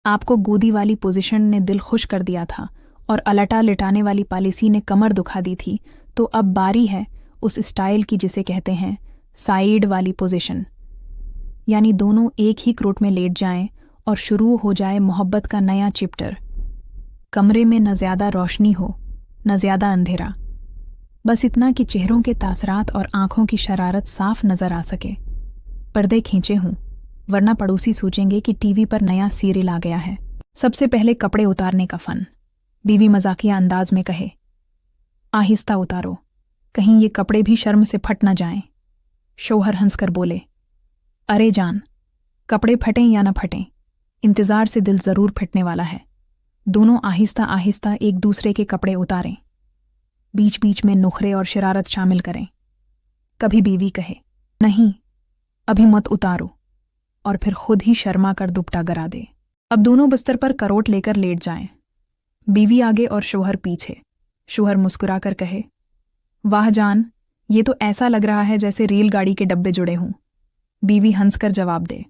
आपको गोदी वाली पोजीशन ने दिल खुश कर दिया था और अलटा लिटाने वाली पॉलिसी ने कमर दुखा दी थी, तो अब बारी है उस स्टाइल की जिसे कहते हैं साइड वाली पोजीशन, यानी दोनों एक ही क्रोट में लेट जाएं और शुरू हो जाए मोहब्बत का नया चैप्टर। कमरे में न ज़्यादा रोशनी हो न ज़्यादा अंधेरा, बस इतना कि चेहरों के तासरात और आंखों की शरारत साफ नजर आ सके। पर्दे खींचे हों, वरना पड़ोसी सोचेंगे कि टीवी पर नया सीरियल आ गया है। सबसे पहले कपड़े उतारने का फन। बीवी मजाकिया अंदाज में कहे, आहिस्ता उतारो, कहीं ये कपड़े भी शर्म से फट न जाएं। शौहर हंसकर बोले, अरे जान, कपड़े फटें या न फटें, इंतजार से दिल जरूर फटने वाला है। दोनों आहिस्ता आहिस्ता एक दूसरे के कपड़े उतारें, बीच बीच में नुखरे और शरारत शामिल करें। कभी बीवी कहे, नहीं अभी मत उतारो, और फिर खुद ही शर्मा कर दुपट्टा गिरा दे। अब दोनों बिस्तर पर करोट लेकर लेट जाएं, बीवी आगे और शौहर पीछे। शौहर मुस्कुराकर कहे, वाह जान, ये तो ऐसा लग रहा है जैसे रेलगाड़ी के डब्बे जुड़े हों। बीवी हंसकर जवाब दे,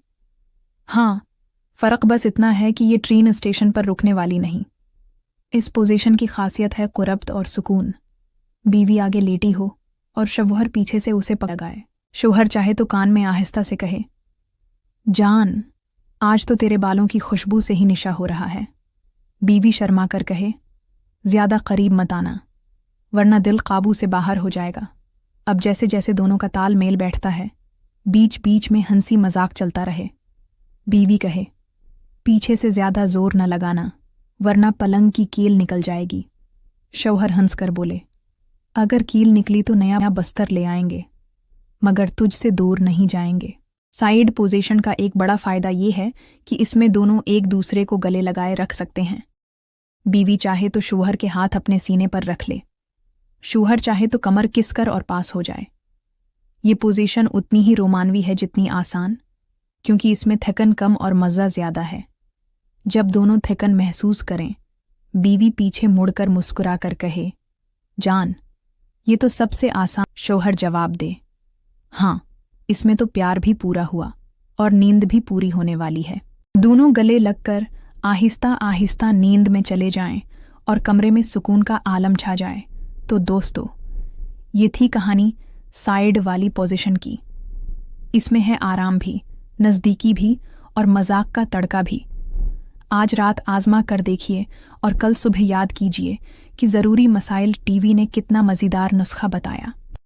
हाँ, फर्क बस इतना है कि ये ट्रेन स्टेशन पर रुकने वाली नहीं। इस पोजीशन की खासियत है कुरब्त और सुकून। बीवी आगे लेटी हो और शौहर पीछे से उसे पकड़ाए। शौहर चाहे तो कान में आहिस्ता से कहे, जान, आज तो तेरे बालों की खुशबू से ही निशा हो रहा है। बीवी शर्मा कर कहे, ज्यादा करीब मत आना, वरना दिल काबू से बाहर हो जाएगा। अब जैसे जैसे दोनों का ताल मेल बैठता है, बीच बीच में हंसी मजाक चलता रहे। बीवी कहे, पीछे से ज्यादा जोर न लगाना, वरना पलंग की कील निकल जाएगी। शौहर हंसकर बोले, अगर कील निकली तो नया बस्तर ले आएंगे, मगर तुझसे दूर नहीं जाएंगे। साइड पोजीशन का एक बड़ा फायदा ये है कि इसमें दोनों एक दूसरे को गले लगाए रख सकते हैं। बीवी चाहे तो शौहर के हाथ अपने सीने पर रख ले, शौहर चाहे तो कमर किसकर और पास हो जाए। ये पोजीशन उतनी ही रोमानवी है जितनी आसान, क्योंकि इसमें थकन कम और मज़ा ज़्यादा है। जब दोनों थकन महसूस करें, बीवी पीछे मुड़कर मुस्कुराकर कहे, जान, ये तो सबसे आसान। शौहर जवाब दे, हाँ, इसमें तो प्यार भी पूरा हुआ और नींद भी पूरी होने वाली है। दोनों गले लगकर आहिस्ता आहिस्ता नींद में चले जाएं और कमरे में सुकून का आलम छा जाए। तो दोस्तों, ये थी कहानी साइड वाली पोजीशन की। इसमें है आराम भी, नज़दीकी भी और मजाक का तड़का भी। आज रात आजमा कर देखिए और कल सुबह याद कीजिए कि ज़रूरी मसाइल टीवी ने कितना मज़ेदार नुस्खा बताया।